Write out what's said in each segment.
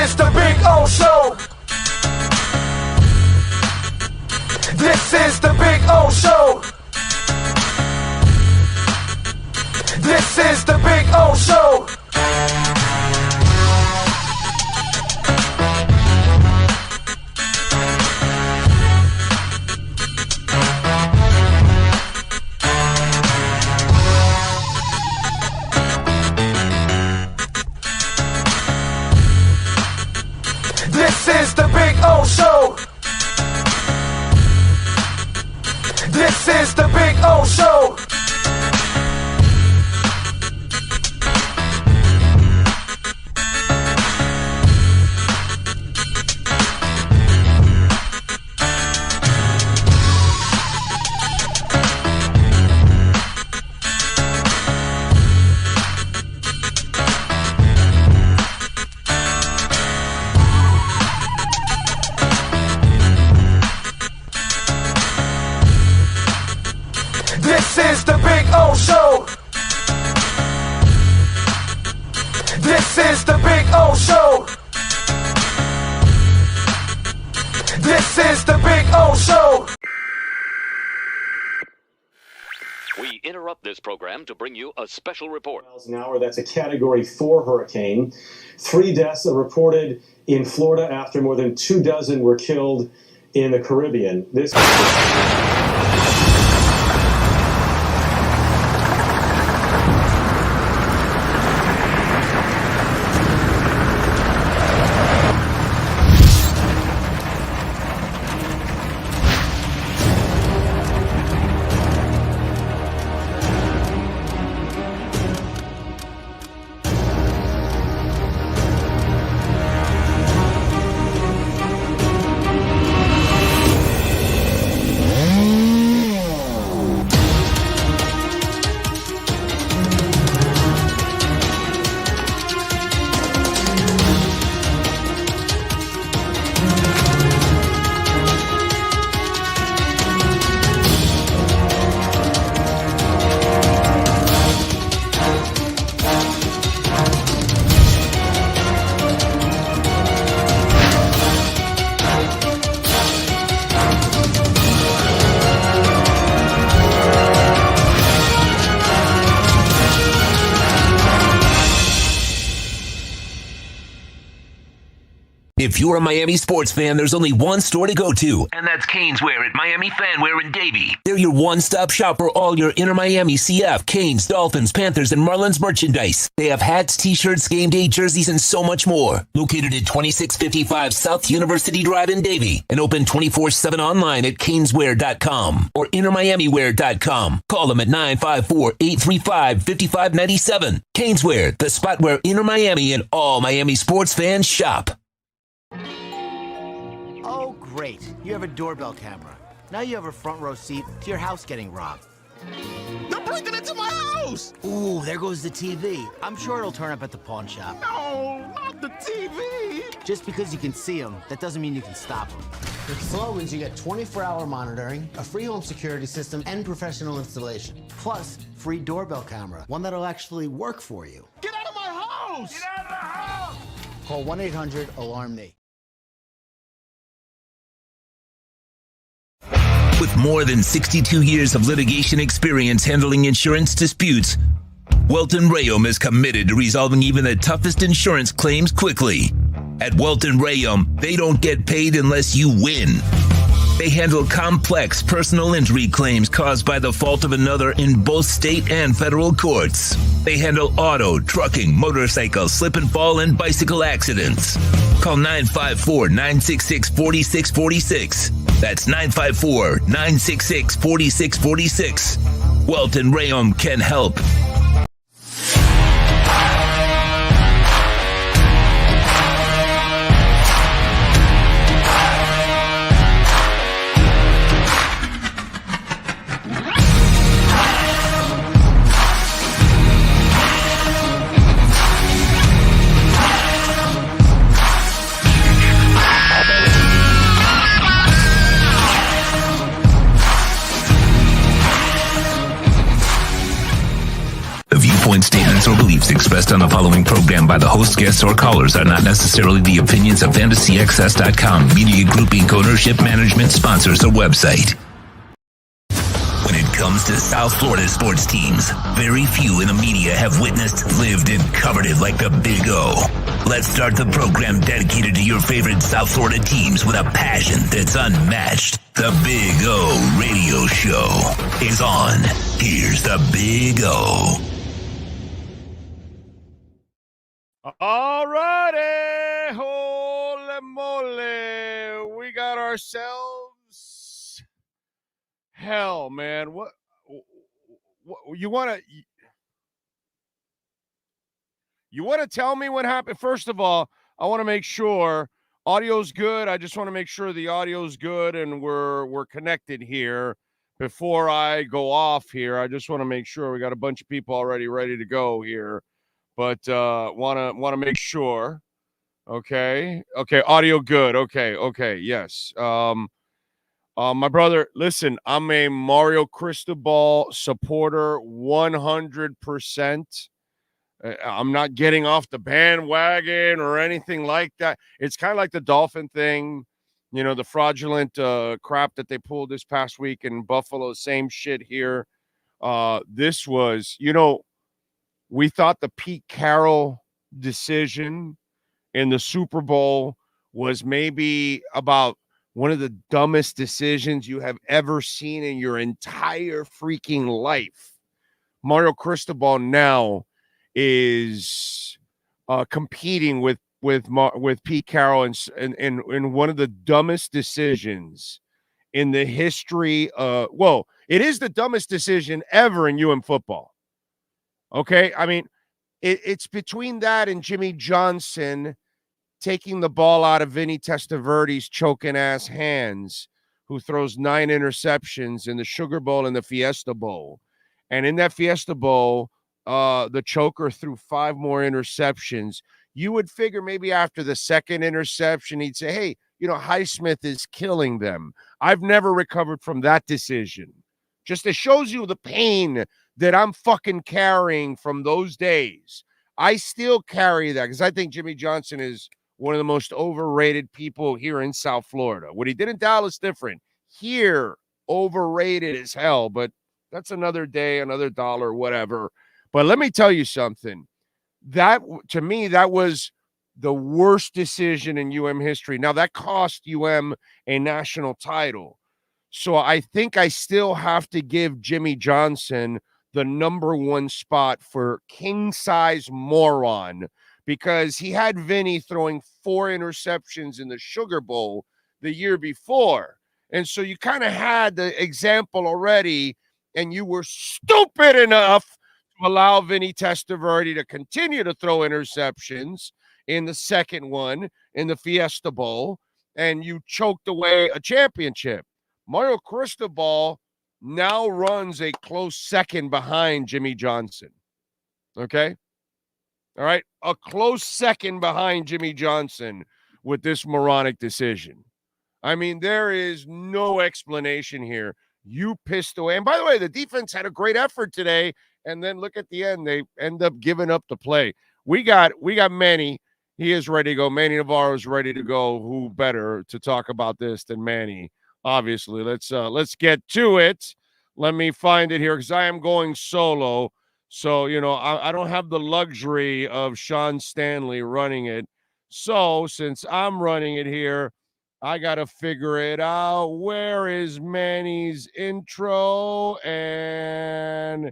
is the Big O Show. This is the Big O Show. This is the Big O Show. This is the Big O Show. This is the Big O Show. This is the Big O Show. This is the Big O Show. This is the Big O Show. We interrupt this program to bring you a special report. Miles an hour, that's a Category 4 hurricane. 3 deaths are reported in Florida after more than 24 were killed in the Caribbean. This If you're a Miami sports fan, there's only one store to go to, and that's Canes Wear at Miami Fanwear in Davie. They're your one-stop shop for all your Inter Miami CF, Canes, Dolphins, Panthers, and Marlins merchandise. They have hats, t-shirts, game day jerseys, and so much more. Located at 2655 South University Drive in Davie, and open 24/7 online at caneswear.com or intermiamiwear.com. Call them at 954-835-5597. Canes Wear, the spot where Inter Miami and all Miami sports fans shop. Oh, great. You have a doorbell camera. Now you have a front row seat to your house getting robbed. They're breaking into my house! Ooh, there goes the TV. I'm sure it'll turn up at the pawn shop. No, not the TV! Just because you can see them, that doesn't mean you can stop them. With Slogans, you get 24-hour monitoring, a free home security system, and professional installation. Plus, free doorbell camera, one that'll actually work for you. Get out of my house! Get out of the house! Call 1-800-ALARM-ME. With more than 62 years of litigation experience handling insurance disputes, Welton Rayum is committed to resolving even the toughest insurance claims quickly. At Welton Rayum, they don't get paid unless you win. They handle complex personal injury claims caused by the fault of another in both state and federal courts. They handle auto, trucking, motorcycle, slip and fall, and bicycle accidents. Call 954-966-4646. That's 954-966-4646. Welton Rayum can help. viewpoint statements or beliefs expressed on the following program by the host, guests, or callers are not necessarily the opinions of FantasyAccess.com, Media Group Inc. ownership, management, sponsors, or website. When it comes to South Florida sports teams, very few in the media have witnessed, lived, and covered it like the Big O. Let's start the program dedicated to your favorite South Florida teams with a passion that's unmatched. The Big O Radio Show is on. Here's the Big O. All righty, holy moly, we got ourselves hell, man. What you want to tell me what happened? First of all, I want to make sure audio's good. I just want to make sure the audio's good and we're connected here before I go off here. I just want to make sure we got a bunch of people already ready to go here. But want to make sure. Okay, audio good. Okay, yes. My brother, listen, I'm a Mario Cristobal supporter, 100%. I'm not getting off the bandwagon or anything like that. It's kind of like the Dolphin thing, you know, the fraudulent crap that they pulled this past week in Buffalo. Same shit here. This was, you know, we thought the Pete Carroll decision in the Super Bowl was maybe about one of the dumbest decisions you have ever seen in your entire freaking life. Mario Cristobal now is competing with Pete Carroll in one of the dumbest decisions in the history. Well, it is the dumbest decision ever in football. Okay, I mean, it's between that and Jimmy Johnson taking the ball out of Vinny Testaverde's choking ass hands, who throws 9 interceptions in the Sugar Bowl and the Fiesta Bowl. And in that Fiesta Bowl, the choker threw 5 more interceptions. You would figure maybe after the second interception, he'd say, hey, you know, Highsmith is killing them. I've never recovered from that decision. Just it shows you the pain that I'm fucking carrying from those days. I still carry that because I think Jimmy Johnson is one of the most overrated people here in South Florida. What he did in Dallas, different. Here, overrated as hell, but that's another day, another dollar, whatever. But let me tell you something. That, to me, that was the worst decision in history. Now, that cost a national title. So I think I still have to give Jimmy Johnson the number 1 spot for king-size moron, because he had Vinny throwing 4 interceptions in the Sugar Bowl the year before. And so you kind of had the example already, and you were stupid enough to allow Vinny Testaverde to continue to throw interceptions in the second one in the Fiesta Bowl, and you choked away a championship. Mario Cristobal now runs a close second behind Jimmy Johnson. Okay? All right? A close second behind Jimmy Johnson with this moronic decision. I mean, there is no explanation here. You pissed away. And by the way, the defense had a great effort today, and then look at the end. They end up giving up the play. We got Manny. He is ready to go. Manny Navarro is ready to go. Who better to talk about this than Manny? Obviously, let's get to it. Let me find it here because I am going solo. So, you know, I don't have the luxury of Sean Stanley running it. So, since I'm running it here, I got to figure it out. Where is Manny's intro? And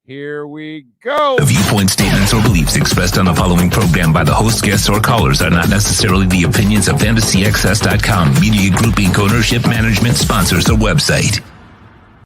here we go. The viewpoint statements or beliefs expressed on the following program by the host, guests, or callers are not necessarily the opinions of FantasyAccess.com, Media Group Inc. ownership, management, sponsors, or website.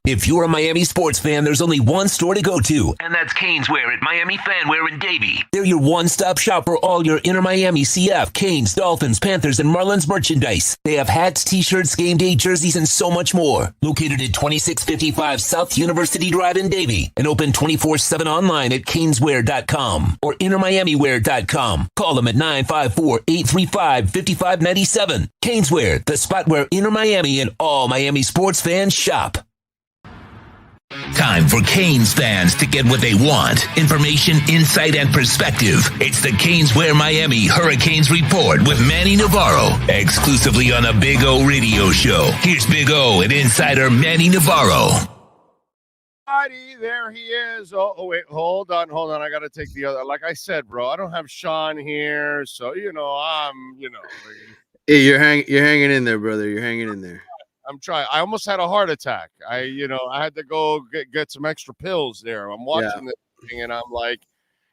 If you're a Miami sports fan, there's only one store to go to, and that's Canes Wear at Miami Fanwear in Davie. They're your one-stop shop for all your Inter Miami CF, Canes, Dolphins, Panthers, and Marlins merchandise. They have hats, t-shirts, game day jerseys, and so much more. Located at 2655 South University Drive in Davie, and open 24/7 online at caneswear.com or intermiamiwear.com. Call them at 954-835-5597. Canes Wear, the spot where Inter Miami and all Miami sports fans shop. Time for Canes fans to get what they want. Information, insight, and perspective. It's the Canes Wear Miami Hurricanes Report with Manny Navarro. Exclusively on the Big O Radio Show. Here's Big O and insider Manny Navarro. There he is. Oh, wait, hold on. I got to take the other. Like I said, bro, I don't have Sean here. So, Hey, you're hanging in there, brother. You're hanging in there. I'm trying. I almost had a heart attack. I had to go get some extra pills there. I'm watching this thing and I'm like,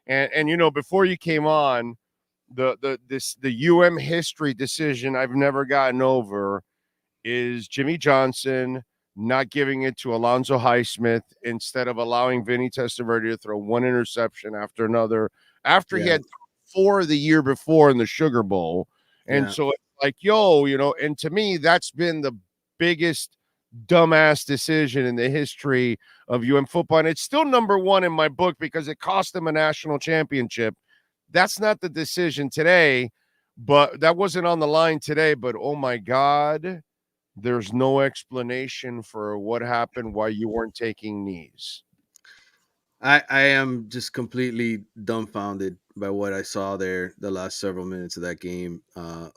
and before you came on, the history decision I've never gotten over is Jimmy Johnson not giving it to Alonzo Highsmith instead of allowing Vinny Testaverde to throw one interception after another after he had 4 the year before in the Sugar Bowl. And so it's like, and to me, that's been the biggest dumbass decision in the history of football. And it's still number 1 in my book because it cost them a national championship. That's not the decision today, but that wasn't on the line today. But oh my God, there's no explanation for what happened, why you weren't taking knees. I am just completely dumbfounded by what I saw there the last several minutes of that game. I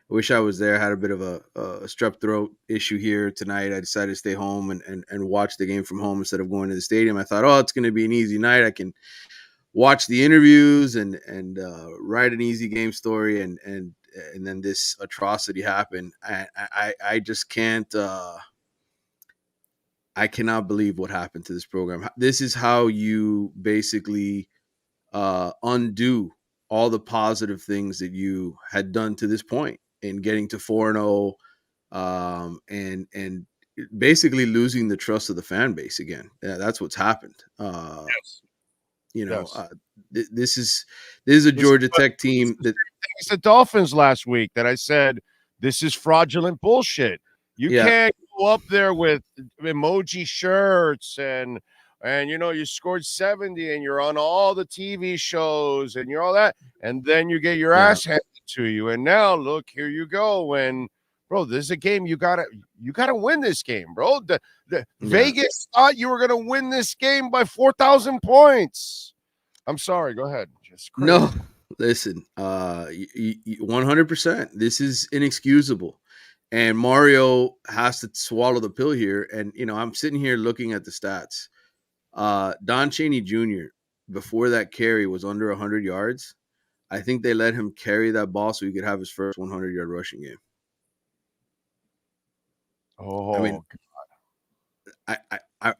wish I was there. I had a bit of a strep throat issue here tonight. I decided to stay home and watch the game from home instead of going to the stadium. I thought, it's going to be an easy night. I can watch the interviews and write an easy game story. And then this atrocity happened. I just can't. I cannot believe what happened to this program. This is how you basically undo all the positive things that you had done to this point in getting to 4-0 and basically losing the trust of the fan base again. That's what's happened. This is a Georgia Tech team that it's the Dolphins last week that I said this is fraudulent bullshit. You can't go up there with emoji shirts and you scored 70 and you're on all the TV shows and you're all that, and then you get your ass handed to you. And now look, here you go. And bro, this is a game you gotta win this game, bro. Vegas thought you were gonna win this game by 4,000 points. I'm sorry, go ahead. Just crazy. No, listen, 100%. This is inexcusable. And Mario has to swallow the pill here. And, I'm sitting here looking at the stats. Don Chaney Jr., before that carry, was under 100 yards. I think they let him carry that ball so he could have his first 100-yard rushing game. Oh, I mean,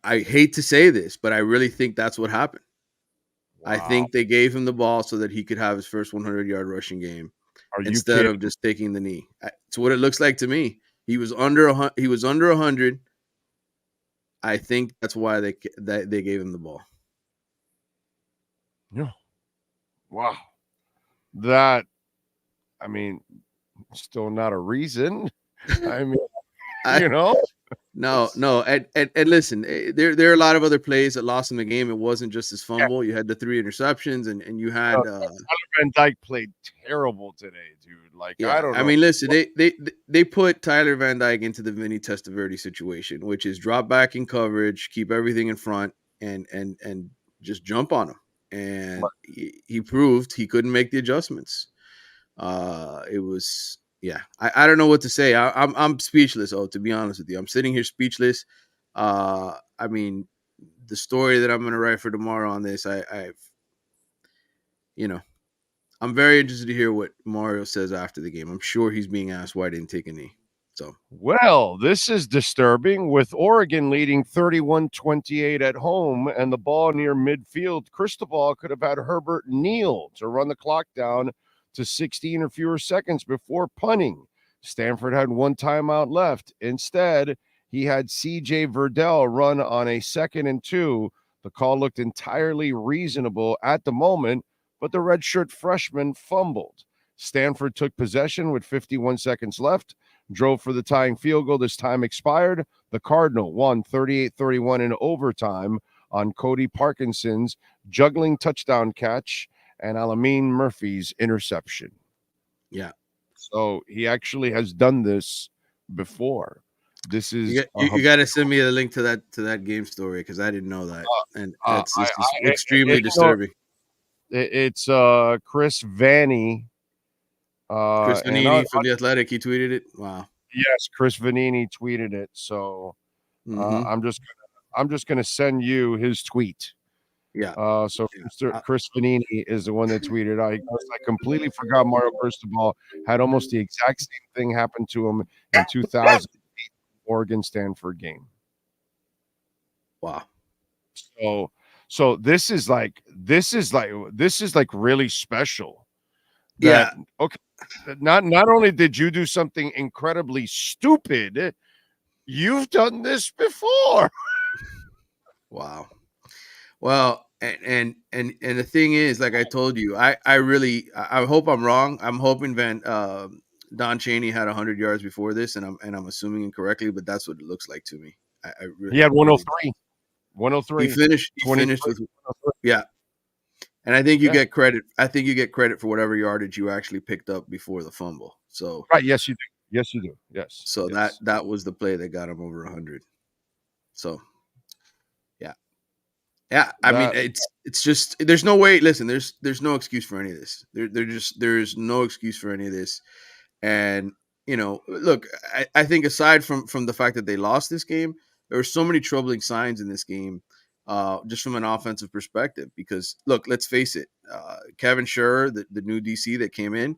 I hate to say this, but I really think that's what happened. Wow. I think they gave him the ball so that he could have his first 100-yard rushing game instead of just taking the knee. It's what it looks like to me. He was under 100. I think that's why they gave him the ball. Yeah. Wow. That, still not a reason. No. And listen, there are a lot of other plays that lost in the game. It wasn't just his fumble. You had the 3 interceptions, and you had Tyler Van Dyke played terrible today, dude. Like, I don't know. Listen, they put Tyler Van Dyke into the Vinny Testaverde situation, which is drop back in coverage, keep everything in front, and just jump on him. And he proved he couldn't make the adjustments. It was. Yeah, I don't know what to say. I'm speechless. To be honest with you, I'm sitting here speechless. The story that I'm going to write for tomorrow on this, I'm very interested to hear what Mario says after the game. I'm sure he's being asked why he didn't take a knee. So, well, this is disturbing. With Oregon leading 31-28 at home and the ball near midfield, Cristobal could have had Herbert kneel to run the clock down to 16 or fewer seconds before punting. Stanford had 1 timeout left. Instead, he had C.J. Verdell run on a 2nd and 2. The call looked entirely reasonable at the moment, but the redshirt freshman fumbled. Stanford took possession with 51 seconds left, drove for the tying field goal. This time expired. The Cardinal won 38-31 in overtime on Cody Parkinson's juggling touchdown catch and Alameen Murphy's interception. Yeah. So he actually has done this before. This is You got to send me a link to that game story because I didn't know that, and that's it's just extremely disturbing. It's Chris Vanny. Chris And Vanini from The Athletic, he tweeted it. Wow. yes, Chris Vanini tweeted it. So I'm just gonna send you his tweet. Yeah. So Mr. Chris Vanini is the one that tweeted out. He goes, I completely forgot Mario Cristobal had almost the exact same thing happen to him in 2008 Oregon Stanford game. Wow. So this is like really special. Yeah. Okay. Not only did you do something incredibly stupid, you've done this before. Wow. Well, and the thing is, like I told you, I hope I'm wrong. I'm hoping Don Chaney had 100 yards before this, and I'm assuming incorrectly, but that's what it looks like to me. He had 103. 103. He finished with yeah. And I think you get credit. I think you get credit for whatever yardage you actually picked up before the fumble. So right, yes, you do. Yes, you do. Yes. So yes. that was the play that got him over 100. So yeah. I mean, it's just there's no way. Listen, there's no excuse for any of this. There's no excuse for any of this. And look, I think aside from the fact that they lost this game, there were so many troubling signs in this game. Just from an offensive perspective, because look, let's face it, Kevin Sherrer, the new DC that came in,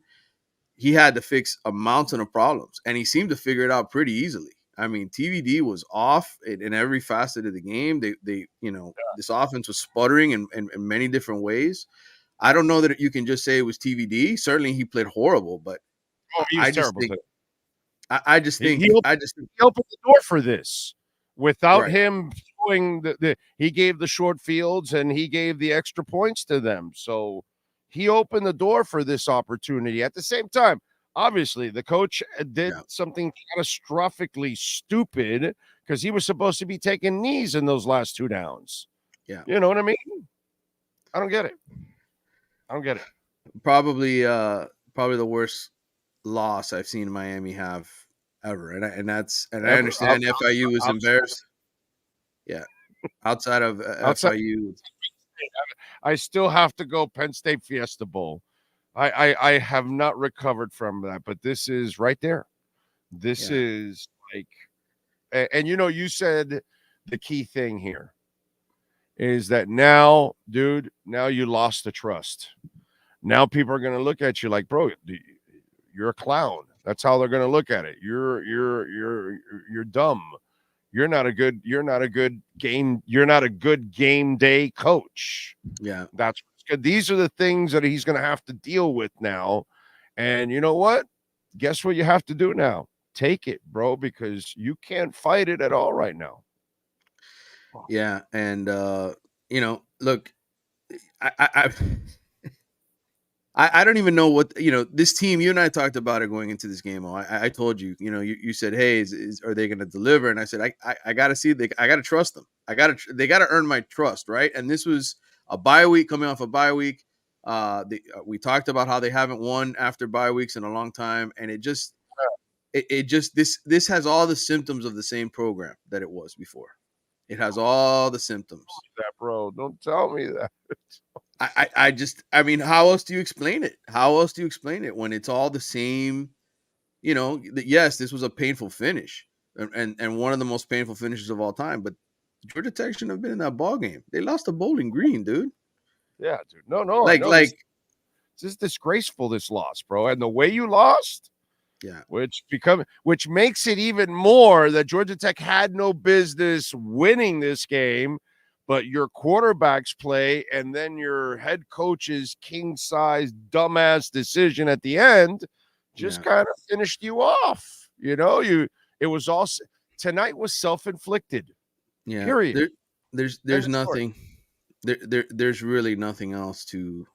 he had to fix a mountain of problems, and he seemed to figure it out pretty easily. I mean, TVD was off in every facet of the game. This offense was sputtering in many different ways. I don't know that you can just say it was TVD. Certainly, he played horrible, but he was terrible. I just think he opened the door for this. Without him throwing he gave the short fields and he gave the extra points to them. So he opened the door for this opportunity. At the same time, obviously, the coach did something catastrophically stupid because he was supposed to be taking knees in those last two downs. Yeah. You know what I mean? I don't get it. Probably the worst loss I've seen Miami have ever, and I understand FIU was embarrassed. Yeah, outside of FIU, I still have to go Penn State Fiesta Bowl. I have not recovered from that, but this is right there. This is like, and you said the key thing here is that now, dude, now you lost the trust. Now people are going to look at you like, bro, you're a clown. That's how they're going to look at it. You're dumb. You're not a good game day coach. Yeah. That's good. These are the things that he's going to have to deal with now. And you know what? Guess what you have to do now? Take it, bro, because you can't fight it at all right now. Yeah. And look, I don't even know what this team. You and I talked about it going into this game. I told you, you said, "Hey, are they going to deliver?" And I said, "I got to see. I got to trust them. They got to earn my trust, right?" And this was a bye week, coming off a bye week. We talked about how they haven't won after bye weeks in a long time, and this has all the symptoms of the same program that it was before. It has all the symptoms. That, bro, don't tell me that. I mean, how else do you explain it? How else do you explain it when it's all the same? Yes, this was a painful finish, and one of the most painful finishes of all time. But Georgia Tech shouldn't have been in that ball game. They lost to Bowling Green, dude. Yeah, dude. No. This is disgraceful. This loss, bro, and the way you lost. Yeah, which makes it even more that Georgia Tech had no business winning this game. But your quarterback's play and then your head coach's king-size dumbass decision at the end just kind of finished you off. It was all tonight was self-inflicted. Yeah. Period. There's nothing. There's really nothing else to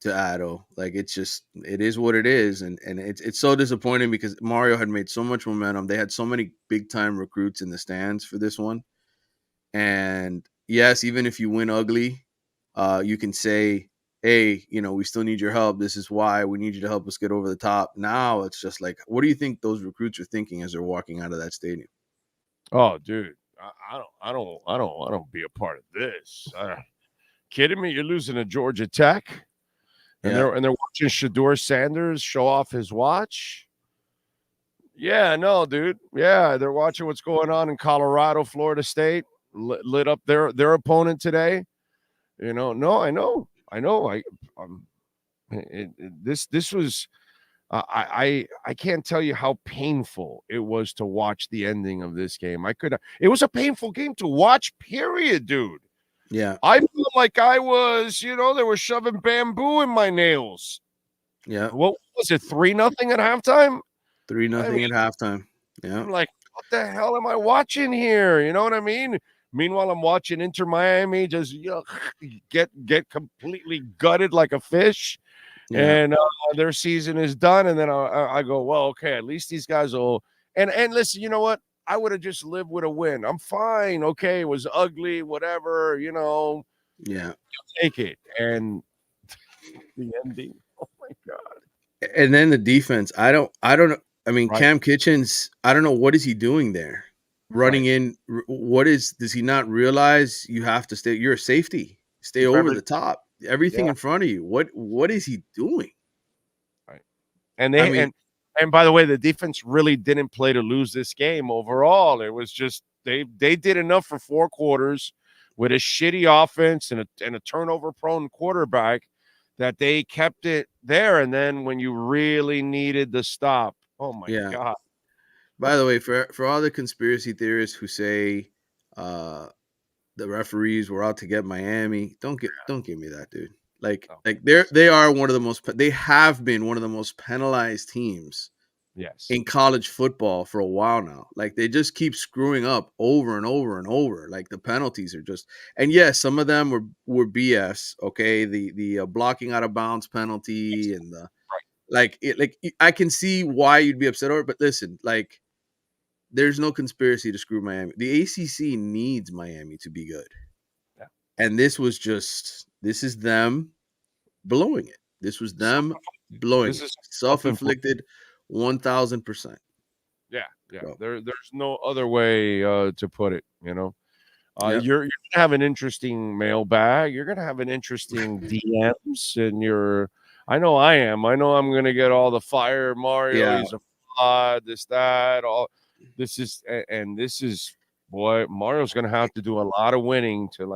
add. Like it is what it is, and it's so disappointing because Mario had made so much momentum. They had so many big-time recruits in the stands for this one, and yes, even if you win ugly, you can say, hey, we still need your help. This is why we need you to help us get over the top. Now it's just like, what do you think those recruits are thinking as they're walking out of that stadium? Oh, dude, I don't be a part of this. Kidding me? You're losing to Georgia Tech, and Yeah. they're watching Shador Sanders show off his watch. Yeah, no, dude. Yeah, they're watching what's going on in Colorado, Florida State lit up their opponent today. No, I know. This was I can't tell you how painful it was to watch the ending of this game. It was a painful game to watch, period, dude. Yeah. I feel like I was, they were shoving bamboo in my nails. Yeah. What was it, 3-0 at halftime? 3-0 at halftime. Yeah. I'm like, what the hell am I watching here? You know what I mean? Meanwhile, I'm watching Inter Miami just get completely gutted like a fish. Yeah. And their season is done. And then I go, well, okay, at least these guys will. And listen, you know what? I would have just lived with a win. I'm fine. Okay, it was ugly, whatever. Yeah. Take it. And the ending. Oh my god. And then the defense. I don't know. I mean, Right. Cam Kitchens, I don't know what is he doing there? Running Right. in, does he not realize you have to stay? You're a safety. Stay Keep over the top. Everything Yeah. in front of you. What is he doing? Right. And I mean, and by the way, the defense really didn't play to lose this game overall. It was just they did enough for 4 quarters with a shitty offense and a turnover prone quarterback that they kept it there. And then when you really needed the stop, oh my yeah. god. By the way, for all the conspiracy theorists who say the referees were out to get Miami, don't give me that, dude. Like they are one of the most, they have been one of the most penalized teams Yes. in college football for a while now. Like they just keep screwing up over and over and over. Like the penalties are just, and yes, some of them were BS. Okay, the blocking out of bounds penalty and the like I can see why you'd be upset over it, but listen, like there's no conspiracy to screw Miami. The ACC needs Miami to be good. Yeah. And this is them blowing it. This was them blowing it. Self-inflicted 1000%. Yeah. So. There's no other way to put it, Yep. You're gonna have an interesting mailbag. You're gonna have an interesting DMs, and I know I am. I know I'm gonna get all the fire Mario. Yeah. He's a fraud. This, that, all. This is boy. Mario's gonna have to do a lot of winning to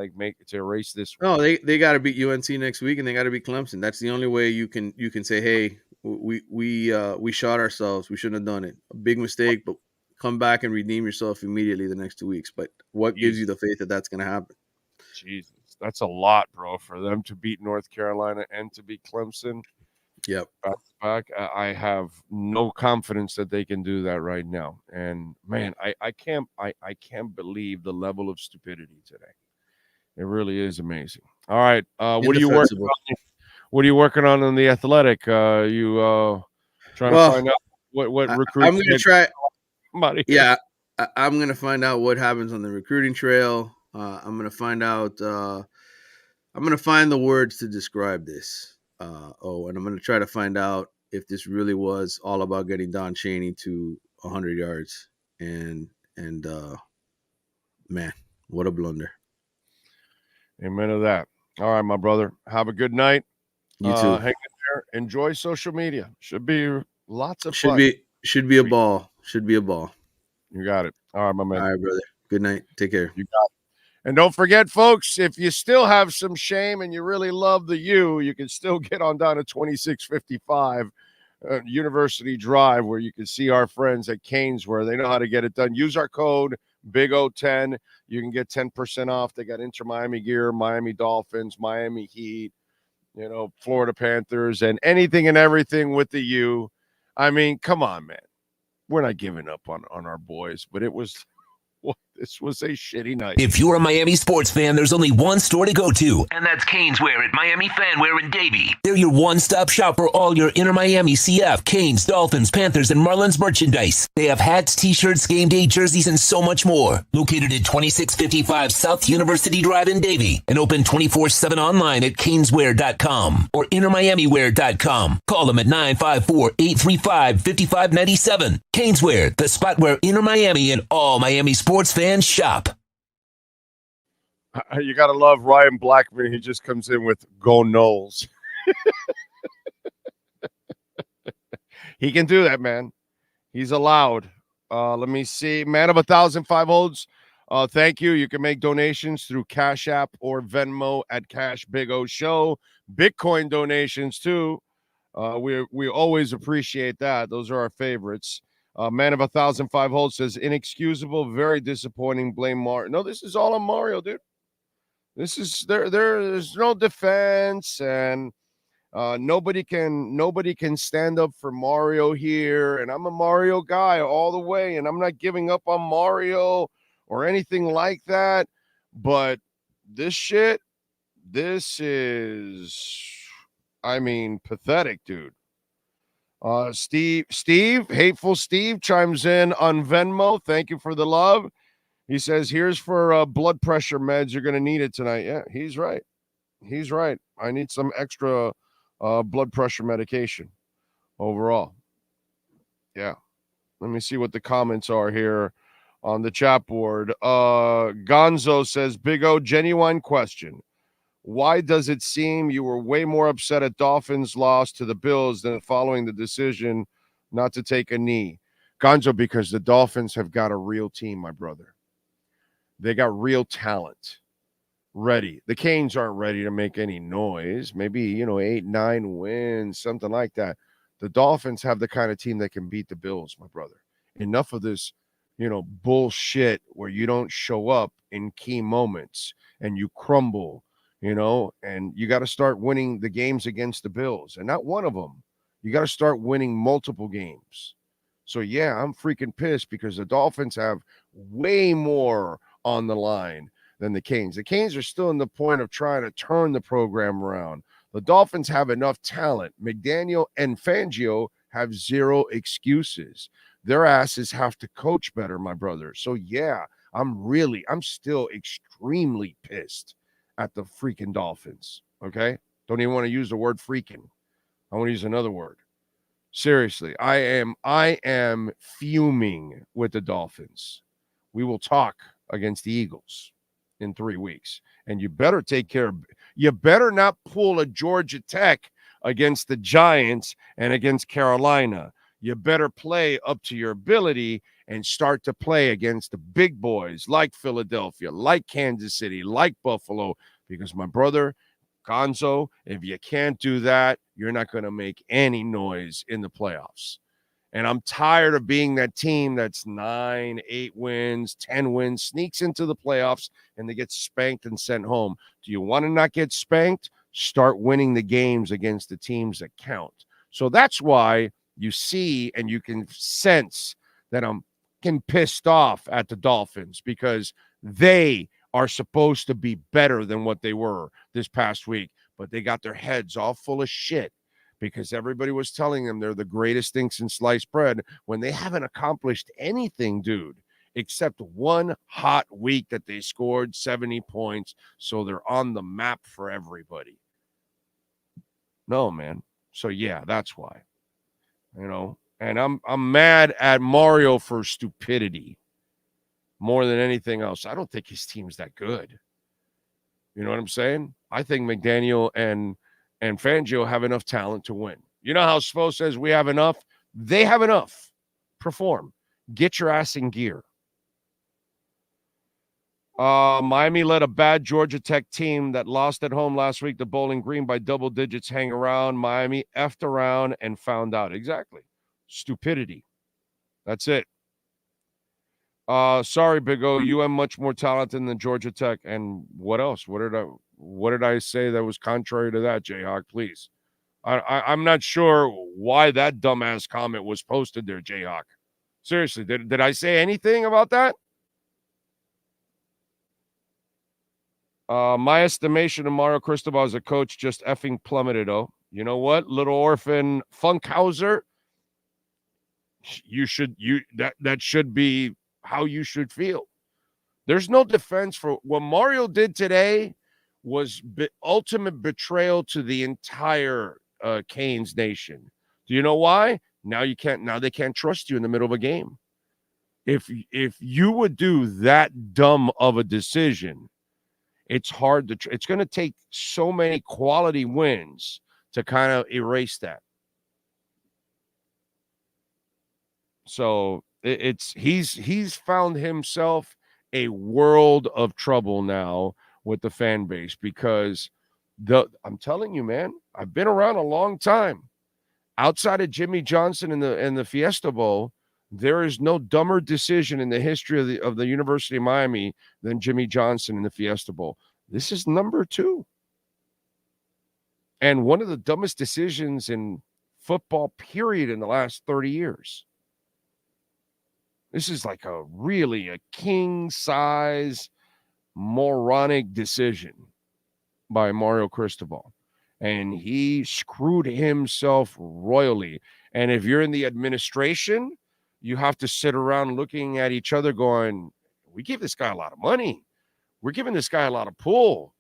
erase this. No, they got to beat UNC next week, and they got to beat Clemson. That's the only way you can say, hey, we shot ourselves. We shouldn't have done it. A big mistake, but come back and redeem yourself immediately the next 2 weeks. But what gives you the faith that that's going to happen? Jesus, that's a lot, bro, for them to beat North Carolina and to beat Clemson. Yep. Back. I have no confidence that they can do that right now. And man, I can't believe the level of stupidity today. It really is amazing. All right. What are you working on? What are you working on in the Athletic? You trying to find out what recruits? I'm going to try. Yeah, I'm going to find out what happens on the recruiting trail. I'm going to find out. I'm going to find the words to describe this. And I'm going to try to find out if this really was all about getting Don Chaney to 100 yards. And man, what a blunder. Amen to that. All right, my brother. Have a good night. You too. Hang in there. Enjoy social media. Should be lots of fun. Should be a ball. Should be a ball. You got it. All right, my man. All right, brother. Good night. Take care. You got it. And don't forget, folks, if you still have some shame and you really love the U, you can still get on down to 2655 University Drive, where you can see our friends at Canes, where they know how to get it done. Use our code BIG010. You can get 10% off. They got Inter Miami gear, Miami Dolphins, Miami Heat, Florida Panthers, and anything and everything with the U. I mean, come on, man. We're not giving up on our boys, but it was what This was a shitty night. If you're a Miami sports fan, there's only one store to go to, and that's Canes Wear at Miami Fanwear in Davie. They're your one-stop shop for all your Inter Miami CF, Canes, Dolphins, Panthers, and Marlins merchandise. They have hats, t-shirts, game day jerseys, and so much more. Located at 2655 South University Drive in Davie, and open 24/7 online at caneswear.com or intermiamiwear.com. Call them at 954-835-5597. Canes Wear, the spot where Inter Miami and all Miami sports fans shop. You got to love Ryan Blackman. He just comes in with "Go Knowles." He can do that, man. He's allowed. Let me see. Man of 1,005 holds. Thank you. You can make donations through Cash App or Venmo at Cash Big O Show. Bitcoin donations too. We always appreciate that. Those are our favorites. Man of 1,005 holds says inexcusable, very disappointing. Blame Mario. No, this is all on Mario, dude. This is there's no defense, and nobody can stand up for Mario here. And I'm a Mario guy all the way, and I'm not giving up on Mario or anything like that. But this shit, this is, I mean, pathetic, dude. Steve, Hateful Steve chimes in on Venmo. Thank you for the love. He says, here's for blood pressure meds. You're going to need it tonight. Yeah, he's right. He's right. I need some extra blood pressure medication overall. Yeah. Let me see what the comments are here on the chat board. Gonzo says, Big O, genuine question. Why does it seem you were way more upset at Dolphins' loss to the Bills than following the decision not to take a knee? Gonzo, because the Dolphins have got a real team, my brother. They got real talent ready. The Canes aren't ready to make any noise. Maybe, 8, 9 wins, something like that. The Dolphins have the kind of team that can beat the Bills, my brother. Enough of this, bullshit where you don't show up in key moments and you crumble. And you got to start winning the games against the Bills, and not one of them. You got to start winning multiple games. So, yeah, I'm freaking pissed because the Dolphins have way more on the line than the Canes. The Canes are still in the point of trying to turn the program around. The Dolphins have enough talent. McDaniel and Fangio have zero excuses. Their asses have to coach better, my brother. So, yeah, I'm still extremely pissed at the freaking Dolphins, okay? Don't even want to use the word freaking. I want to use another word. Seriously, I am fuming with the Dolphins. We will talk against the Eagles in 3 weeks. And you better you better not pull a Georgia Tech against the Giants and against Carolina. You better play up to your ability and start to play against the big boys like Philadelphia, like Kansas City, like Buffalo, because my brother, Gonzo, if you can't do that, you're not going to make any noise in the playoffs. And I'm tired of being that team that's 9, 8 wins, 10 wins, sneaks into the playoffs, and they get spanked and sent home. Do you want to not get spanked? Start winning the games against the teams that count. So that's why you see and you can sense that I'm getting pissed off at the Dolphins, because they are supposed to be better than what they were this past week, but they got their heads all full of shit because everybody was telling them they're the greatest thing since sliced bread when they haven't accomplished anything, dude, except one hot week that they scored 70 points, so they're on the map for everybody. No, man. So, yeah, that's why. And I'm mad at Mario for stupidity more than anything else. I don't think his team's that good. You know what I'm saying? I think McDaniel and Fangio have enough talent to win. You know how Spo says we have enough? They have enough. Perform. Get your ass in gear. Miami led a bad Georgia Tech team that lost at home last week to Bowling Green by double digits. Hang around. Miami effed around and found out. Exactly. Stupidity. That's it. Sorry, Big O. You have much more talent than Georgia Tech. And what else? What did I say that was contrary to that, Jayhawk? Please. I'm not sure why that dumbass comment was posted there, Jayhawk. Seriously, did I say anything about that? My estimation of Mario Cristobal as a coach just effing plummeted. Oh, you know what, little orphan Funkhauser, that should be how you should feel. There's no defense for what Mario did today. Was ultimate betrayal to the entire Canes nation. Do you know why? Now they can't trust you in the middle of a game. If you would do that dumb of a decision, it's hard to. It's going to take so many quality wins to kind of erase that. So he's found himself a world of trouble now with the fan base because I'm telling you, man, I've been around a long time. Outside of Jimmy Johnson in the Fiesta Bowl, there is no dumber decision in the history of the University of Miami than Jimmy Johnson in the Fiesta Bowl. This is number 2. And one of the dumbest decisions in football, period, in the last 30 years. This is like a king-size moronic decision by Mario Cristobal. And he screwed himself royally. And if you're in the administration, you have to sit around looking at each other going, we give this guy a lot of money. We're giving this guy a lot of pull.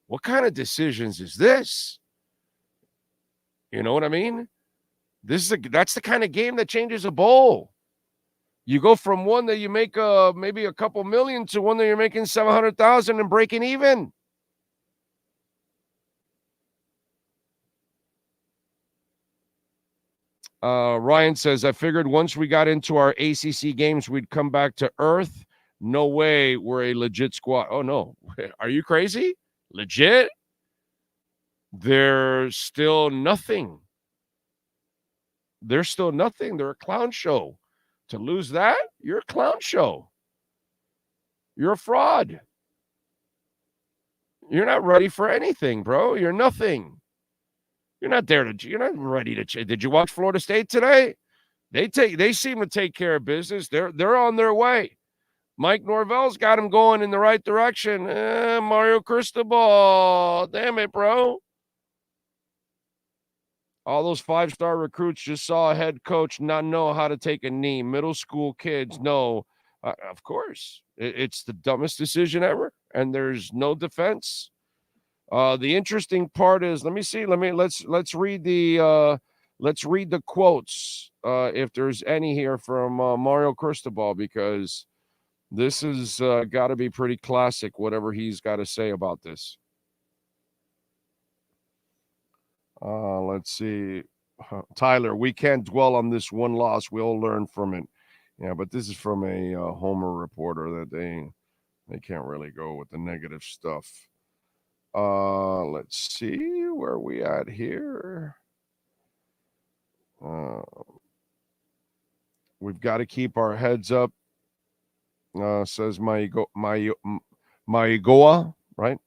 What kind of decisions is this? You know what I mean? That's the kind of game that changes a bowl. You go from one that you make maybe a couple million to one that you're making 700,000 and breaking even. Ryan says, I figured once we got into our ACC games, we'd come back to earth. No way we're a legit squad. Oh, no. Are you crazy? Legit? They're still nothing. They're still nothing. They're a clown show. To lose that, you're a clown show. You're a fraud. You're not ready for anything, bro. You're nothing. You're not ready to. Did you watch Florida State today? They seem to take care of business. They're on their way. Mike Norvell's got him going in the right direction. Mario Cristobal, damn it, bro. All those 5-star recruits just saw a head coach not know how to take a knee. Middle school kids know. Of course, it's the dumbest decision ever, and there's no defense. The interesting part is, let's read the quotes if there's any here from Mario Cristobal, because this has got to be pretty classic, whatever he's got to say about this. Let's see. Tyler, we can't dwell on this one loss. We'll learn from it. Yeah, but this is from a Homer reporter that they can't really go with the negative stuff. Let's see where we at here. We've got to keep our heads up. Says Maigoa, right?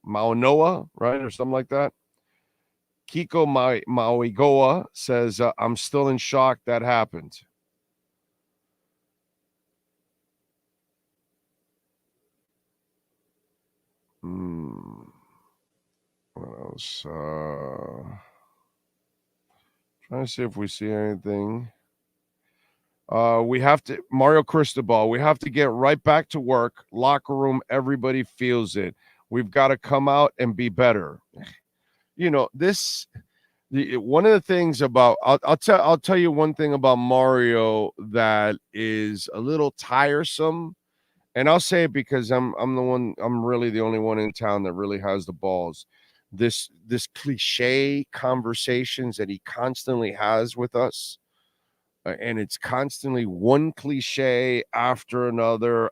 Maunoa, right? Or something like that. Kiko Maigoa says, I'm still in shock that happened. What else? Trying to see if we see anything. We have to, Mario Cristobal, we have to get right back to work. Locker room, everybody feels it. We've got to come out and be better. You know, one of the things about, I'll tell you one thing about Mario that is a little tiresome. And I'll say it because I'm really the only one in town that really has the balls. This cliche conversations that he constantly has with us. And it's constantly one cliche after another.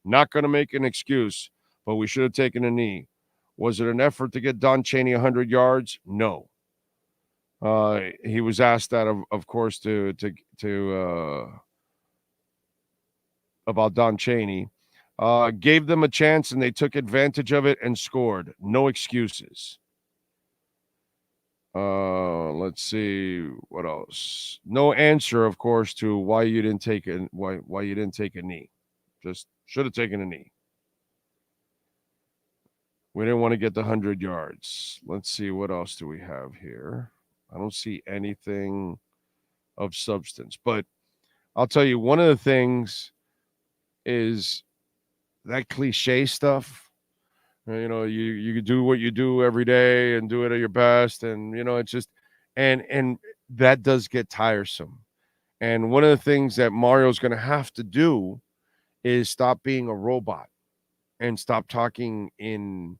Not going to make an excuse, but we should have taken a knee. Was it an effort to get Don Chaney 100 yards? No. He was asked that, of course, to about Don Chaney. Gave them a chance and they took advantage of it and scored. No excuses. Let's see what else. No answer, of course, to why you didn't take a knee. Just should have taken a knee. We didn't want to get the 100 yards. Let's see, what else do we have here? I don't see anything of substance. But I'll tell you, one of the things is that cliche stuff. You do what you do every day and do it at your best. And, it's just, and that does get tiresome. And one of the things that Mario's going to have to do is stop being a robot and stop talking in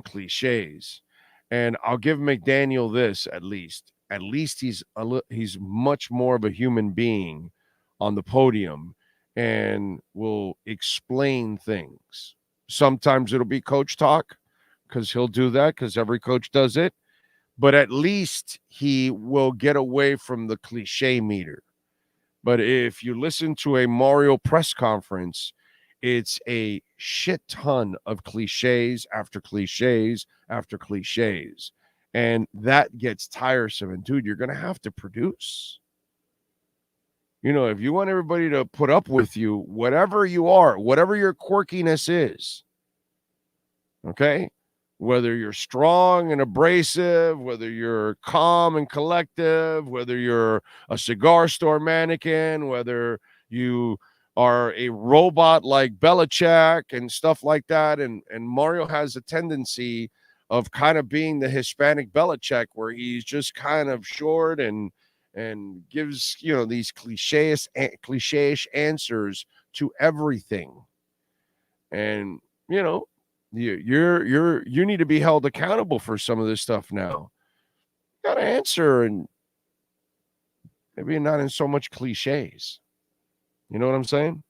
cliches. And I'll give McDaniel this at least. At least he's much more of a human being on the podium and will explain things. Sometimes it'll be coach talk because he'll do that because every coach does it. But at least he will get away from the cliche meter. But if you listen to a Mario press conference, it's a shit ton of cliches after cliches after cliches. And that gets tiresome. And, dude, you're going to have to produce. If you want everybody to put up with you, whatever you are, whatever your quirkiness is, okay? Whether you're strong and abrasive, whether you're calm and collective, whether you're a cigar store mannequin, whether you are a robot like Belichick and stuff like that. And Mario has a tendency of kind of being the Hispanic Belichick, where he's just kind of short and gives, these cliche-ish answers to everything. And, you need to be held accountable for some of this stuff now. You got to answer, and maybe not in so much cliches. You know what I'm saying?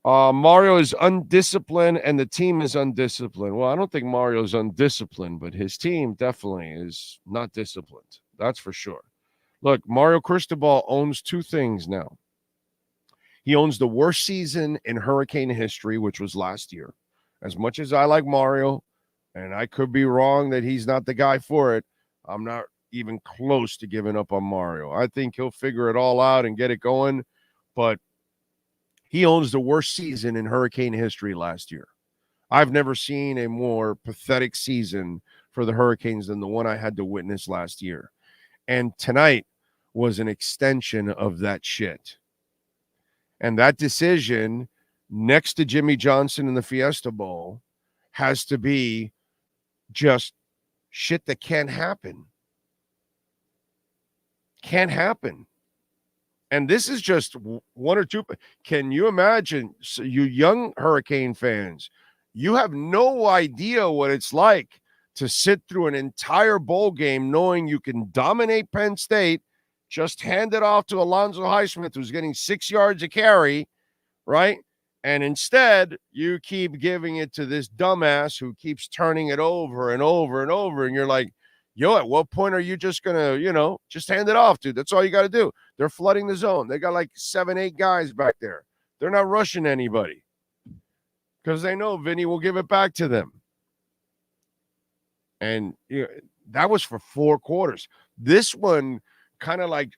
Mario is undisciplined and the team is undisciplined. Well, I don't think Mario's undisciplined, but his team definitely is not disciplined. That's for sure. Look, Mario Cristobal owns two things now. He owns the worst season in Hurricane history, which was last year. As much as I like Mario, and I could be wrong that he's not the guy for it, I'm not even close to giving up on Mario. I think he'll figure it all out and get it going, but he owns the worst season in Hurricane history last year. I've never seen a more pathetic season for the Hurricanes than the one I had to witness last year. And tonight was an extension of that shit. And that decision next to Jimmy Johnson in the Fiesta Bowl has to be just shit that can't happen. Can't happen. And this is just one or two. Can you imagine, so you young Hurricane fans, you have no idea what it's like to sit through an entire bowl game knowing you can dominate Penn State, just hand it off to Alonzo Highsmith, who's getting 6 yards a carry, right? And instead, you keep giving it to this dumbass who keeps turning it over and over and over. And you're like, yo, at what point are you just going to, just hand it off, dude? That's all you got to do. They're flooding the zone. They got like 7-8 guys back there. They're not rushing anybody because they know Vinny will give it back to them. And that was for 4 quarters. This one kind of like,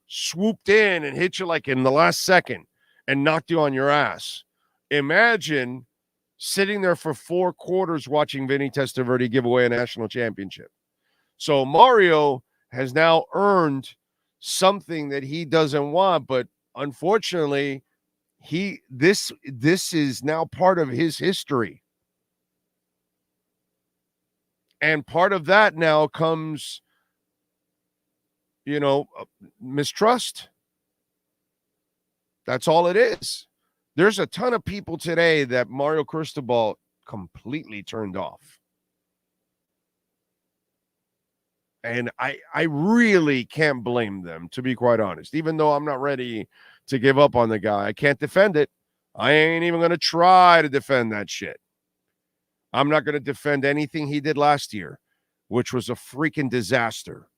swooped in and hit you like in the last second and knocked you on your ass. Imagine sitting there for 4 quarters watching Vinny Testaverde give away a national championship. So Mario has now earned something that he doesn't want, but unfortunately, this is now part of his history. And part of that now comes, mistrust. That's all it is. There's a ton of people today that Mario Cristobal completely turned off. And I really can't blame them, to be quite honest. Even though I'm not ready to give up on the guy, I can't defend it. I ain't even going to try to defend that shit. I'm not going to defend anything he did last year, which was a freaking disaster.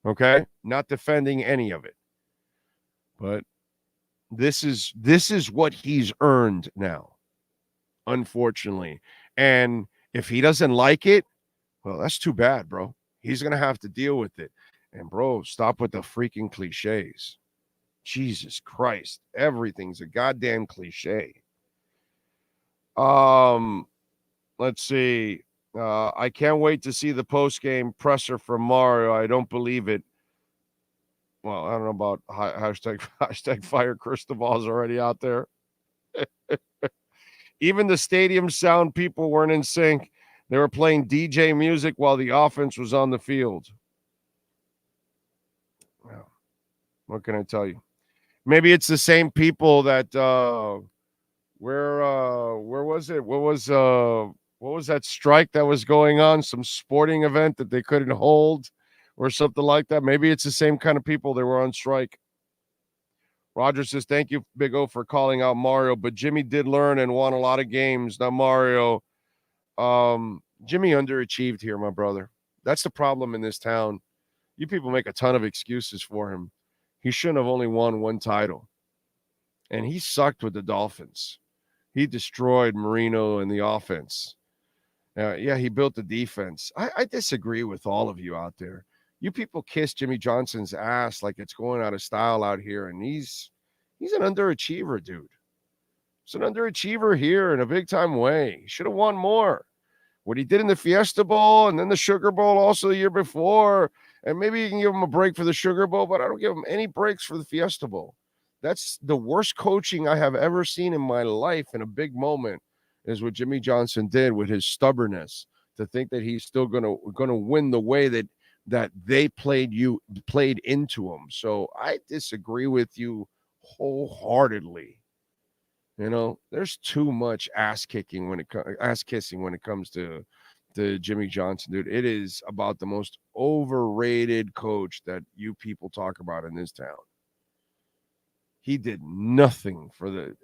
Okay? Not defending any of it. But this is what he's earned now, unfortunately. And if he doesn't like it, well, that's too bad, bro. He's going to have to deal with it. And, bro, stop with the freaking cliches. Jesus Christ. Everything's a goddamn cliche. Let's see. I can't wait to see the post-game presser from Mario. I don't believe it. Well, I don't know about hashtag fire Cristobal's already out there. Even the stadium sound people weren't in sync. They were playing DJ music while the offense was on the field. Well, what can I tell you? Maybe it's the same people that where was it? What was that strike that was going on? Some sporting event that they couldn't hold or something like that. Maybe it's the same kind of people that were on strike. Roger says, thank you, Big O, for calling out Mario, but Jimmy did learn and won a lot of games. Now, Mario, Jimmy underachieved here, my brother. That's the problem in this town. You people make a ton of excuses for him. He shouldn't have only won one title. And he sucked with the Dolphins. He destroyed Marino and the offense. Yeah, he built the defense. I disagree with all of you out there. You people kiss Jimmy Johnson's ass like it's going out of style out here, and he's an underachiever, dude. He's an underachiever here in a big-time way. He should have won more. What he did in the Fiesta Bowl and then the Sugar Bowl also the year before, and maybe you can give him a break for the Sugar Bowl, but I don't give him any breaks for the Fiesta Bowl. That's the worst coaching I have ever seen in my life in a big moment is what Jimmy Johnson did with his stubbornness to think that he's still gonna win the way that they played into him. So I disagree with you wholeheartedly. You know, there's too much ass kissing when it comes to Jimmy Johnson, dude. It is about the most overrated coach that you people talk about in this town. He did nothing for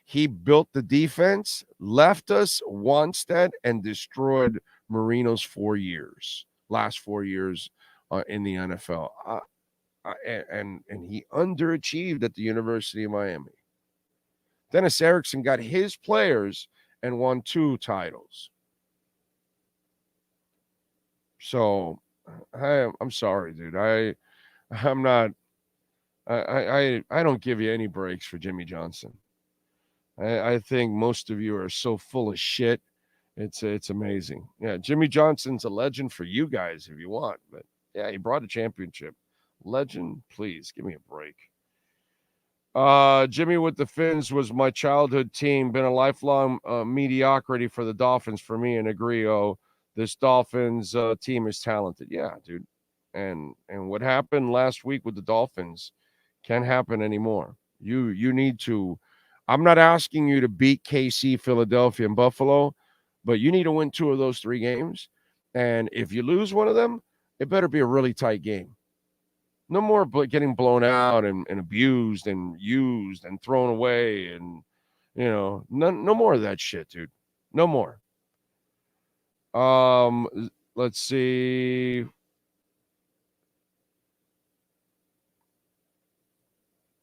he built the defense, left us Wanstead, and destroyed Marino's last 4 years in the NFL. And he underachieved at the University of Miami. Dennis Erickson got his players and won 2 titles. So I'm sorry, dude. I'm not. I don't give you any breaks for Jimmy Johnson. I think most of you are so full of shit. It's amazing. Yeah, Jimmy Johnson's a legend for you guys if you want, but yeah, he brought a championship. Legend, please give me a break. Jimmy with the Finns was my childhood team. Been a lifelong mediocrity for the Dolphins for me, and agree. Oh, this Dolphins team is talented. Yeah, dude. And what happened last week with the Dolphins can't happen anymore. You need to. I'm not asking you to beat KC, Philadelphia, and Buffalo, but you need to win 2 of those 3 games. And if you lose one of them, it better be a really tight game. No more getting blown out and abused and used and thrown away. And, no more of that shit, dude. No more. Let's see.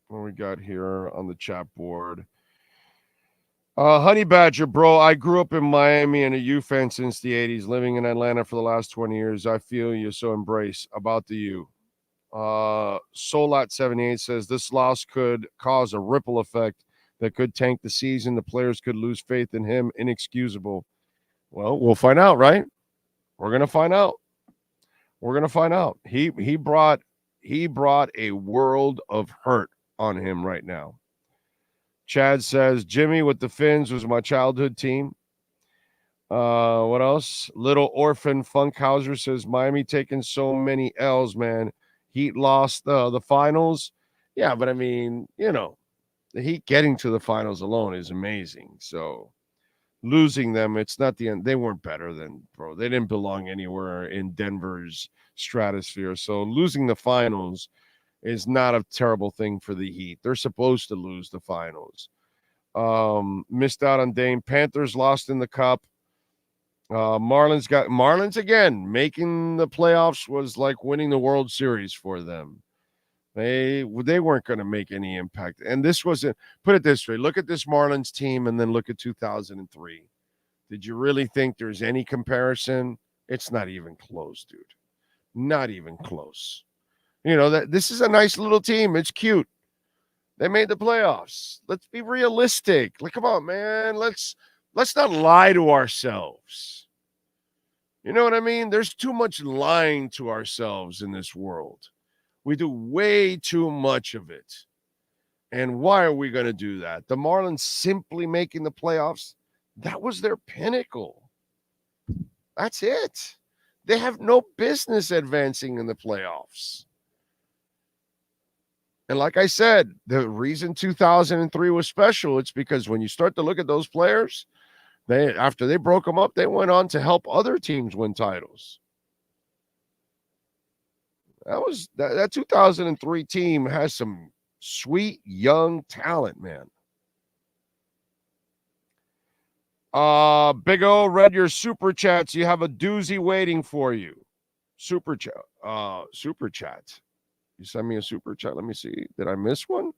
What we got here on the chat board? Honey Badger, bro, I grew up in Miami and a U fan since the 80s, living in Atlanta for the last 20 years. I feel you, so embrace about the U. Solat78 says this loss could cause a ripple effect that could tank the season. The players could lose faith in him. Inexcusable. Well, we'll find out, right? We're going to find out. He brought a world of hurt on him right now. Chad says, Jimmy with the Finns was my childhood team. What else? Little Orphan Funkhauser says, Miami taking so many L's, man. Heat lost the finals. Yeah, but I mean, the Heat getting to the finals alone is amazing. So losing them, it's not the end. They weren't better than, bro. They didn't belong anywhere in Denver's stratosphere. So losing the finals is not a terrible thing for the Heat. They're supposed to lose the finals. Missed out on Dame. Panthers lost in the Cup. Marlins again. Making the playoffs was like winning the World Series for them. They weren't going to make any impact. And this wasn't, put it this way, look at this Marlins team and then look at 2003. Did you really think there's any comparison? It's not even close, dude. Not even close. That this is a nice little team. It's cute. They made the playoffs. Let's be realistic. Like, come on, man. Let's let's not lie to ourselves. You know what I mean? There's too much lying to ourselves in this world. We do way too much of it. And why are we going to do that? The Marlins simply making the playoffs, that was their pinnacle. That's it. They have no business advancing in the playoffs. And like I said, the reason 2003 was special, it's because when you start to look at those players, after they broke them up, they went on to help other teams win titles. That 2003 team has some sweet young talent, man. Big O, read your super chats. You have a doozy waiting for you. Super chat. You send me a super chat. Let me see. Did I miss one?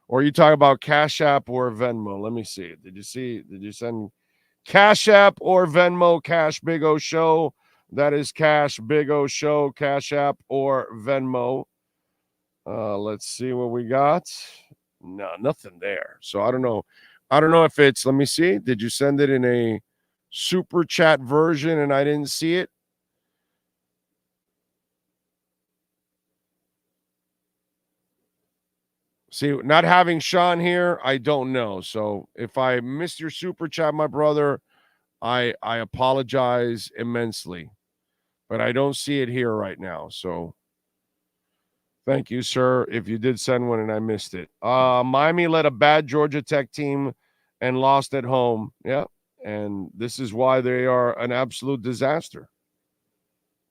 Or are you talking about Cash App or Venmo? Let me see. Did you send Cash App or Venmo? Cash Big O Show. That is Cash Big O Show. Cash App or Venmo. Let's see what we got. No, nothing there. So I don't know. I don't know if it's, let me see. Did you send it in a super chat version and I didn't see it? See, not having Sean here, I don't know. So if I missed your super chat, my brother, I apologize immensely. But I don't see it here right now. So thank you, sir, if you did send one and I missed it. Miami led a bad Georgia Tech team and lost at home. Yeah, and this is why they are an absolute disaster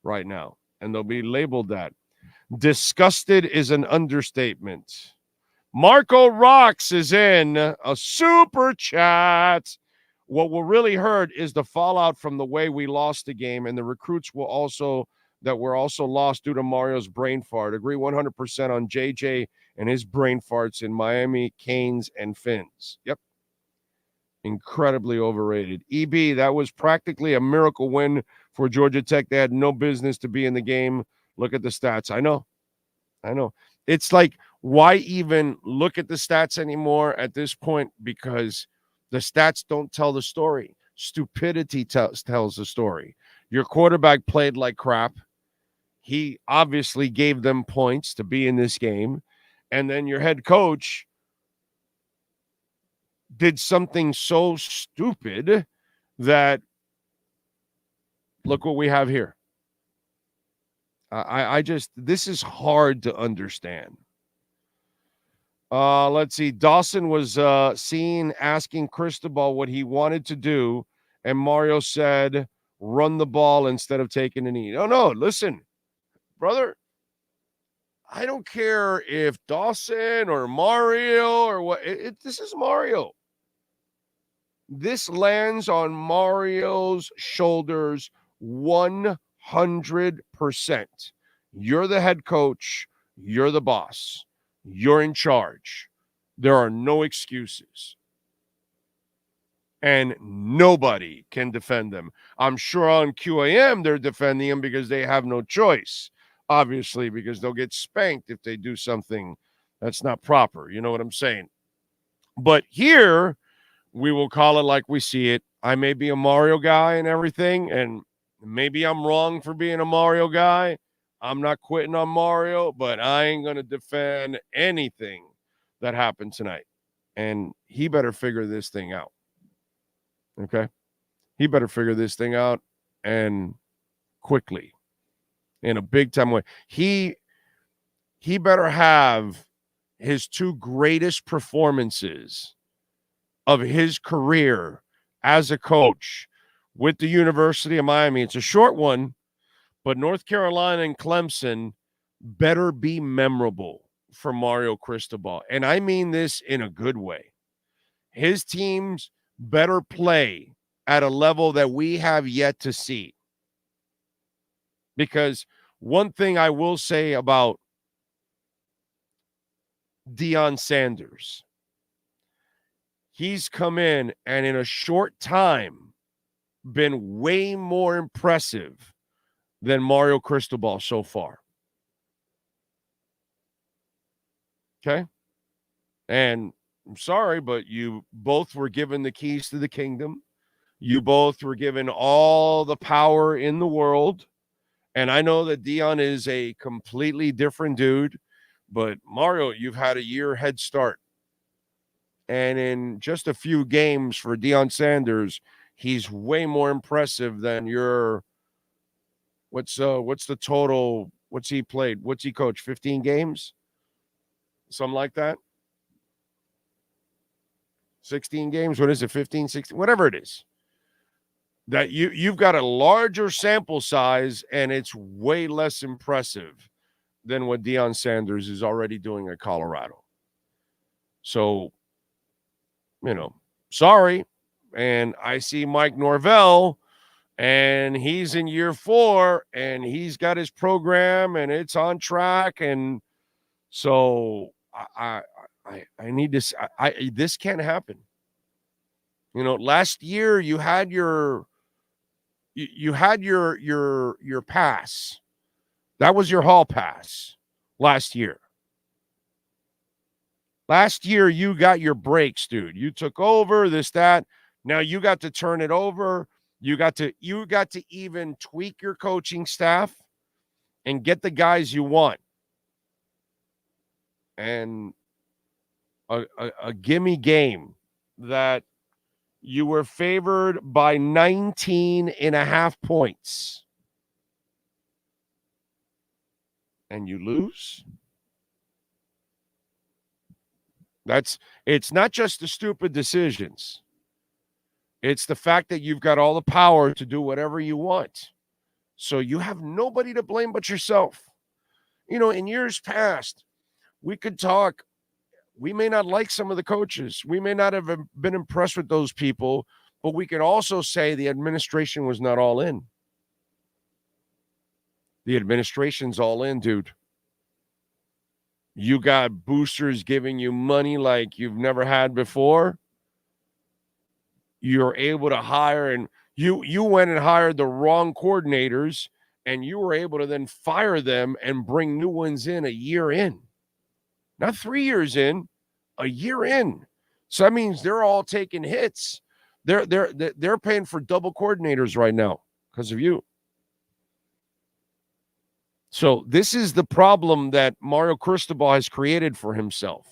right now. And they'll be labeled that. Disgusted is an understatement. Marco Rocks is in a super chat. What will really hurt is the fallout from the way we lost the game, and the recruits were also lost due to Mario's brain fart. Agree 100% on JJ and his brain farts in Miami, Canes, and Fins. Yep. Incredibly overrated. EB, that was practically a miracle win for Georgia Tech. They had no business to be in the game. Look at the stats. I know. It's like, why even look at the stats anymore at this point? Because the stats don't tell the story. Stupidity tells the story. Your quarterback played like crap. He obviously gave them points to be in this game. And then your head coach did something so stupid that look what we have here. This is hard to understand. Let's see. Dawson was seen asking Cristobal what he wanted to do, and Mario said, run the ball instead of taking a knee. No, listen, brother. I don't care if Dawson or Mario or what. This is Mario. This lands on Mario's shoulders 100%. You're the head coach. You're the boss. You're in charge. There are no excuses. And nobody can defend them. I'm sure on QAM they're defending them because they have no choice. Obviously, because they'll get spanked if they do something that's not proper. You know what I'm saying? But here, we will call it like we see it. I may be a Mario guy and everything, and maybe I'm wrong for being a Mario guy. I'm not quitting on Mario, but I ain't going to defend anything that happened tonight. And he better figure this thing out. Okay? He better figure this thing out and quickly in a big time way. He better have his two greatest performances of his career as a coach with the University of Miami. It's a short one, but North Carolina and Clemson better be memorable for Mario Cristobal. And I mean this in a good way. His teams better play at a level that we have yet to see. Because one thing I will say about Deion Sanders, he's come in and in a short time been way more impressive than Mario Cristobal so far. Okay? And I'm sorry, but you both were given the keys to the kingdom. You both were given all the power in the world. And I know that Deion is a completely different dude, but Mario, you've had a year head start. And in just a few games for Deion Sanders, he's way more impressive than your what's the total? What's he played? What's he coached? 15 games? Something like that. 16 games. What is it? 15, 16, whatever it is. That you've got a larger sample size, and it's way less impressive than what Deion Sanders is already doing at Colorado. So, sorry. And I see Mike Norvell, and he's in year 4, and he's got his program, and it's on track. And so I need this. This can't happen. Last year you had your pass. That was your hall pass last year. Last year, you got your breaks, dude. You took over this, that. Now you got to turn it over. You got to even tweak your coaching staff and get the guys you want. And a gimme game that you were favored by 19.5 points. And you lose? It's not just the stupid decisions. It's the fact that you've got all the power to do whatever you want. So you have nobody to blame but yourself. In years past, we could talk. We may not like some of the coaches. We may not have been impressed with those people, but we could also say the administration was not all in. The administration's all in, dude. You got boosters giving you money like you've never had before. You're able to hire, and you went and hired the wrong coordinators, and you were able to then fire them and bring new ones in a year in. Not 3 years in, a year in. So that means they're all taking hits. They're paying for double coordinators right now because of you. So this is the problem that Mario Cristobal has created for himself.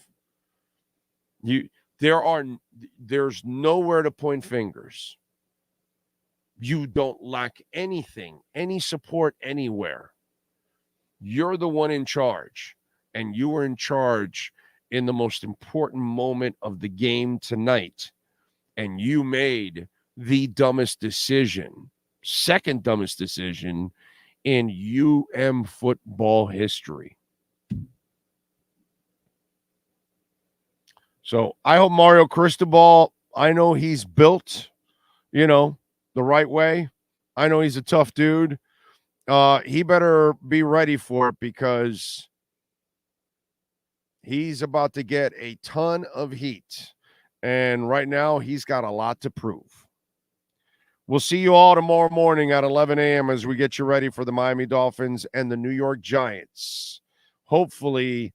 There's nowhere to point fingers. You don't lack anything, any support anywhere. You're the one in charge, and you were in charge in the most important moment of the game tonight, and you made the dumbest decision, second dumbest decision in football history. So I hope Mario Cristobal, I know he's built, the right way. I know he's a tough dude. He better be ready for it because he's about to get a ton of heat. And right now he's got a lot to prove. We'll see you all tomorrow morning at 11 a.m. as we get you ready for the Miami Dolphins and the New York Giants. Hopefully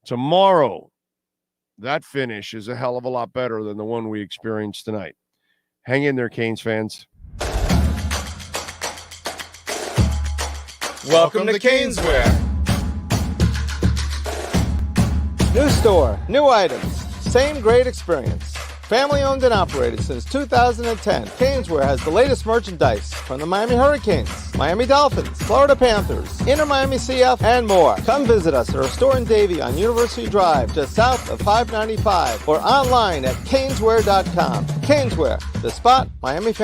tomorrow, that finish is a hell of a lot better than the one we experienced tonight. Hang in there, Canes fans. Welcome to Caneswear. New store, new items, same great experience. Family owned and operated since 2010, Caneswear has the latest merchandise from the Miami Hurricanes, Miami Dolphins, Florida Panthers, Inter Miami CF, and more. Come visit us at our store in Davie on University Drive, just south of 595, or online at caneswear.com. Caneswear, the spot Miami fans